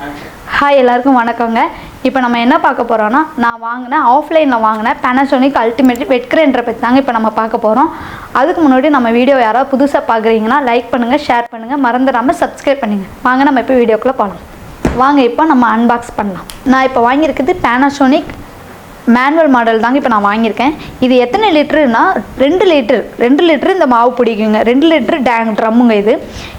Hi எல்லாருக்கும் வணக்கங்க. இப்போ நம்ம என்ன பார்க்க போகிறோன்னா, நான் வாங்கினேன் ஆஃப்லைனில் வாங்கினேன் Panasonic அல்டிமேட் வெட் கிரைண்டரை பற்றி தாங்க இப்போ நம்ம பார்க்க போகிறோம். அதுக்கு முன்னாடி நம்ம வீடியோ யாராவது புதுசாக பார்க்குறீங்கன்னா லைக் பண்ணுங்கள், ஷேர் பண்ணுங்கள், மறந்துடாமல் சப்ஸ்கிரைப் பண்ணுங்கள். வாங்க நம்ம இப்போ வீடியோக்குள்ளே போகலாம். வாங்க இப்போ நம்ம அன்பாக்ஸ் பண்ணலாம். நான் இப்போ வாங்கியிருக்குது Panasonic மேனுவல் மாடல் தாங்க இப்போ நான் வாங்கியிருக்கேன். இது எத்தனை லிட்டருன்னா 2 லிட்டரு இந்த மாவு பிடிக்குங்க. 2 லிட்டரு ட்ரம்முங்க இது.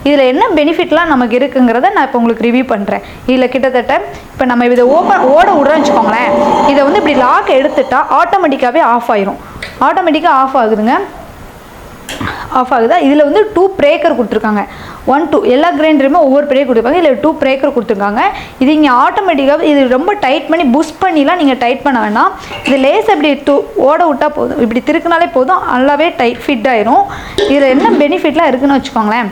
இதில் என்ன பெனிஃபிட்லாம் நமக்கு இருக்குங்கிறத நான் இப்போ உங்களுக்கு ரிவ்யூ பண்ணுறேன். இதில் கிட்டத்தட்ட இப்போ நம்ம இதை ஓட விட்றோன்னு வச்சுக்கோங்களேன். இதை வந்து இப்படி லாக் எடுத்துட்டா ஆட்டோமேட்டிக்காகவே ஆஃப் ஆயிரும். ஆட்டோமேட்டிக்காக ஆஃப் ஆகுதுங்க. ஆஃப் ஆகுதா? இதில் வந்து 2 பிரேக்கர் கொடுத்துருக்காங்க. 1 2 எல்லா கிரைண்டருமே ஒவ்வொரு பிரேக் கொடுத்துருப்பாங்க. இதில் 2 பிரேக்கர் கொடுத்துருக்காங்க. இது இங்கே ஆட்டோமேட்டிக்காக இது ரொம்ப டைட் பண்ணி புஷ் பண்ணிலாம் நீங்கள் டைட் பண்ண வேண்டாம். இது லேஸ் இப்படி ஓட விட்டால் போதும். இப்படி திருக்குனாலே போதும், நல்லாவே டைட் ஃபிட் ஆயிரும். இதில் என்ன பெனிஃபிட்லாம் இருக்குதுன்னு வச்சுக்கோங்களேன்.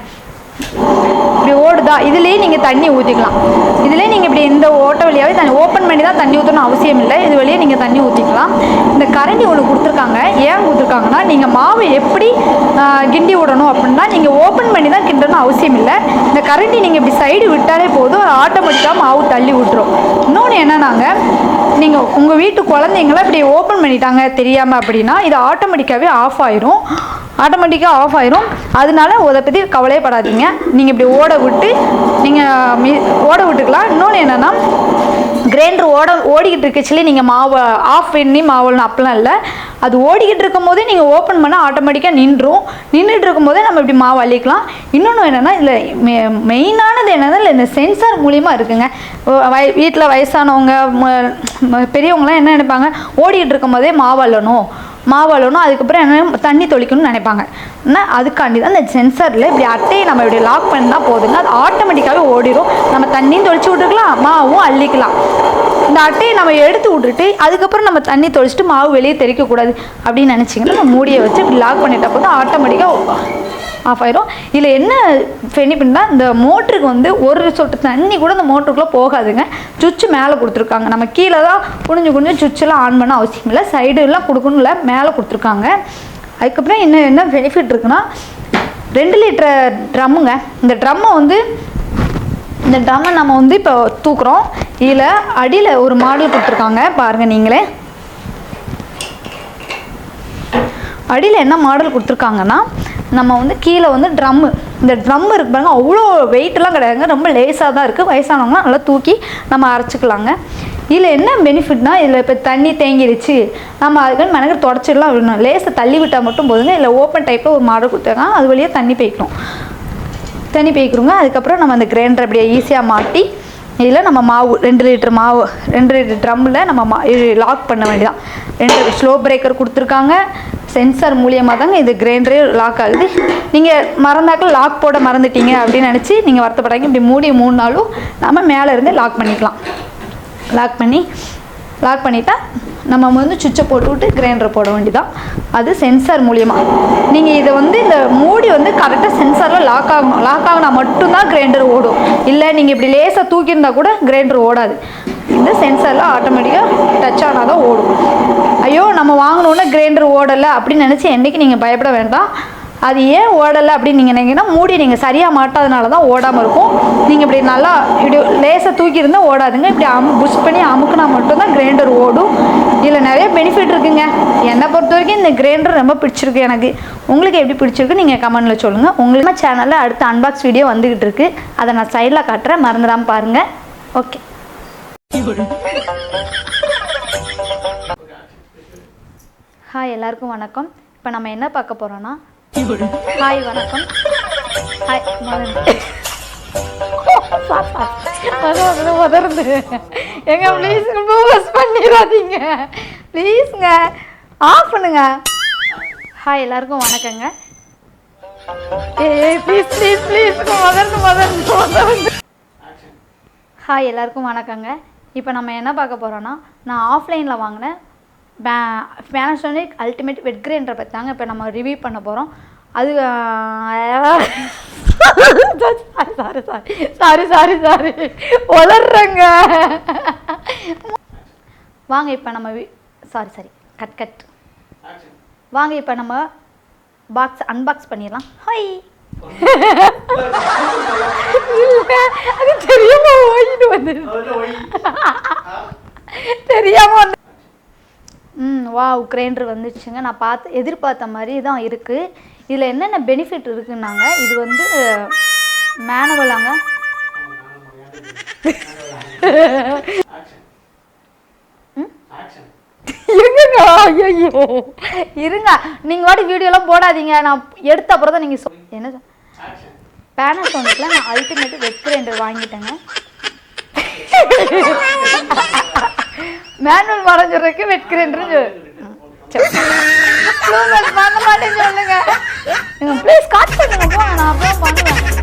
இப்படி ஓடுதா, இதுலேயே நீங்கள் தண்ணி ஊற்றிக்கலாம். இதுலேயே நீங்கள் இப்படி இந்த ஓட்ட வழியாகவே தண்ணி ஓப்பன் பண்ணி தான் தண்ணி ஊற்றணும் அவசியம் இல்லை. இது வழியே நீங்கள் தண்ணி ஊற்றிக்கலாம். இந்த கரண்டி ஒன்று கொடுத்துருக்காங்க. ஏன் கொடுத்துருக்காங்கன்னா, நீங்கள் மாவு எப்படி கிண்டி விடணும் அப்படின்னா நீங்கள் ஓப்பன் பண்ணி தான் கிண்டணும் அவசியம் இல்லை. இந்த கரண்டி நீங்கள் இப்படி சைடு விட்டாலே போதும், ஆட்டோமேட்டிக்காக மாவு தள்ளி விட்டுரும். இன்னொன்று என்னன்னாங்க, நீங்கள் உங்கள் வீட்டு குழந்தைங்கள இப்படி ஓப்பன் பண்ணிட்டாங்க தெரியாமல் அப்படின்னா இது ஆட்டோமேட்டிக்காகவே ஆஃப் ஆயிரும். அதனால அதை பற்றி கவலையப்படாதீங்க. நீங்கள் இப்படி ஓட விட்டுக்கலாம். இன்னொன்று என்னென்னா, கிரைண்டர் ஓடிக்கிட்டு இருக்குச்சுலேயே நீங்கள் மாவு ஆஃப் பண்ணி மாவுன்னு அப்பெல்லாம் இல்லை. அது ஓடிக்கிட்டு இருக்கும் போதே நீங்கள் ஓப்பன் பண்ணால் ஆட்டோமேட்டிக்காக நின்றுட்டு இருக்கும் போதே நம்ம இப்படி மாவு அள்ளிக்கலாம். இன்னொன்று என்னென்னா, இதில் மெயினானது என்னன்னா, இல்லை இந்த சென்சார் மூலிமா இருக்குங்க. வீட்டில் வயசானவங்க பெரியவங்களாம் என்ன நினைப்பாங்க, ஓடிக்கிட்டு இருக்கும் போதே மாவு அள்ளணும், அதுக்கப்புறம் என்ன தண்ணி தொளிக்கணும்னு நினைப்பாங்க. ஆனால் அதுக்காண்டி தான் இந்த சென்சரில் இப்படி அட்டையை நம்ம இப்படி லாக் பண்ணால் போதுங்க. அது ஆட்டோமேட்டிக்காகவே ஓடிடும். நம்ம தண்ணியும் தொளிச்சு விட்டுருக்கலாம், மாவும் அள்ளிக்கலாம். இந்த அட்டையை நம்ம எடுத்து விட்டுட்டு அதுக்கப்புறம் நம்ம தண்ணி தொளிச்சிட்டு மாவு வெளியே தெளிக்கக்கூடாது அப்படின்னு நினச்சிங்கன்னா, நம்ம மூடியை வச்சு இப்படி லாக் பண்ணிட்டா போதும், ஆட்டோமேட்டிக்காக ஆஃப் ஆயிரும். இதில் என்ன பெனிஃபிட்னா, இந்த மோட்டருக்கு வந்து ஒரு சொட்டு தண்ணி கூட இந்த மோட்டருக்குள்ளே போகாதுங்க. சுவிட்சு மேலே கொடுத்துருக்காங்க. நம்ம கீழே தான் குனிஞ்சு சுவிட்செல்லாம் ஆன் பண்ண அவசியம் இல்லை. சைடுலாம் கொடுக்கணும் இல்லை, மேலே கொடுத்துருக்காங்க. அதுக்கப்புறம் என்ன பெனிஃபிட் இருக்குன்னா, 2 லிட்டர் ட்ரம்முங்க. இந்த ட்ரம்மை நம்ம வந்து இப்போ தூக்குறோம். இதில் அடியில் ஒரு மாடல் கொடுத்துருக்காங்க, பாருங்கள் நீங்களே. அடியில் என்ன மாடல் கொடுத்துருக்காங்கன்னா, நம்ம வந்து கீழே வந்து இந்த ட்ரம்மு இருக்கு பாருங்க, அவ்வளோ வெயிட்டெலாம் கிடையாதுங்க, ரொம்ப லேஸாக தான் இருக்குது. வயசானவங்களாம் நல்லா தூக்கி நம்ம அரைச்சிக்கலாங்க. இதில் என்ன பெனிஃபிட்னா, இதில் இப்போ தண்ணி தேங்கிடுச்சு, நம்ம அதுக்கு மெனக்கு தொடச்சிடலாம் விடணும். லேஸை தள்ளி விட்டால் மட்டும் போதுங்க. இதில் ஓப்பன் டைப்பில் ஒரு மாடல் கொடுத்துருக்காங்க, அது வழியாக தண்ணி பெய்க்கிறோங்க. அதுக்கப்புறம் நம்ம அந்த கிரைண்டர் அப்படியே ஈஸியாக மாட்டி இதில் நம்ம மாவு 2 லிட்டர் ட்ரம்மில் நம்ம லாக் பண்ண வேண்டியதான். 2 ஸ்லோ பிரேக்கர் கொடுத்துருக்காங்க. சென்சார் மூலியமாக தாங்க இது கிரைண்டரே லாக் ஆகுது. நீங்கள் மறந்தாக்கில் லாக் போட மறந்துட்டீங்க அப்படின்னு நினச்சி நீங்கள் வருத்தப்படாங்க. இப்படி மூடி 3 நாளும் நம்ம மேலே இருந்து லாக் பண்ணிக்கலாம். லாக் பண்ணிட்டா நம்ம வந்து சுவிட்சை போட்டு விட்டு கிரைண்டர் போட வேண்டியதான். அது சென்சார் மூலியமாக. நீங்கள் இதை வந்து இந்த மூடி வந்து கரெக்டாக சென்சாரில் லாக் ஆகினா மட்டும்தான் கிரைண்டர் ஓடும். இல்லை நீங்கள் இப்படி லேசாக தூக்கியிருந்தால் கூட கிரைண்டர் ஓடாது. இந்த சென்சாரில் ஆட்டோமேட்டிக்காக டச் ஆனால் தான் ஓடும். ஐயோ நம்ம வாங்கினோன்னே கிரைண்டர் ஓடலை அப்படின்னு நினச்சி என்றைக்கு நீங்கள் பயப்பட வேண்டாம். அது ஏன் ஓடலை அப்படின்னு நீங்கள் நினைங்கன்னா, மூடி நீங்கள் சரியாக மாட்டாதனால தான் ஓடாமல் இருக்கும். நீங்கள் இப்படி நல்லா இப்படி லேசாக தூக்கியிருந்தால் ஓடாதுங்க. இப்படி புஷ் பண்ணி அமுக்குனா மட்டும்தான் கிரைண்டர் ஓடும். இதில் நிறைய பெனிஃபிட் இருக்குங்க. என்னை பொறுத்த வரைக்கும் இந்த கிரைண்டர் ரொம்ப பிடிச்சிருக்கு எனக்கு. உங்களுக்கு எப்படி பிடிச்சிருக்கு நீங்கள் கமெண்டில் சொல்லுங்கள். உங்களுக்கு சேனலில் அடுத்த அன்பாக்ஸ் வீடியோ வந்துக்கிட்டு இருக்குது. அதை நான் சைடில் காட்டுறேன், மறந்துடாமல் பாருங்கள். ஓகே. ஹாய் எல்லாருக்கும் வணக்கம். இப்போ நம்ம என்ன பார்க்க போகிறோன்னா, ஹாய் வணக்கம். ஹாய் உதர்ந்து எங்க ப்ளீஸ் மூவ் பண்ணிடாதீங்க ப்ளீஸுங்க, ஆஃப் பண்ணுங்க. ஹாய் எல்லாருக்கும் வணக்கங்க. ப்ளீஸ் உதர்ந்து. ஹாய் எல்லாருக்கும் வணக்கங்க. இப்போ நம்ம என்ன பார்க்க போகிறோன்னா, நான் ஆஃப்லைனில் வாங்கினேன் Panasonic அல்டிமேட் வெட் கிரைண்டரை பற்றி தாங்க இப்போ நம்ம ரிவ்யூ பண்ண போகிறோம். அது சாரி வளர்றங்க. வாங்க இப்போ நம்ம கட் வாங்க இப்போ நம்ம அன்பாக்ஸ் பண்ணிடலாம். ஹாய் இல்ல அது தெரியாம ஓடிட்டு வந்து தெரியாம வந்து வாவ் கிரைண்டர் வந்துச்சுங்க. நான் எதிர்பார்த்த மாதிரி தான் இருக்குது. இதில் என்னென்ன பெனிஃபிட் இருக்குன்னாங்க, இது வந்து மேனுவலாங்க. இருங்க ஐயோ இருங்க, நீங்கள் வாட்டி வீடியோலாம் போடாதீங்க. நான் எடுத்த அப்புறம் தான் நீங்கள் என்ன பேனாசோனிக்ல நான் அல்டிமேட் வெட் கிரைண்டர் வாங்கிட்டேங்க. மேனுவல் மறைஞ்சிருக்கு வெட் கிரைண்டர் பண்ண மாட்டேன்னு சொல்லுங்க. ப்ளீஸ் காட் பண்ணுங்க போங்க, நான் அப்புறம் பண்ணுவேன்.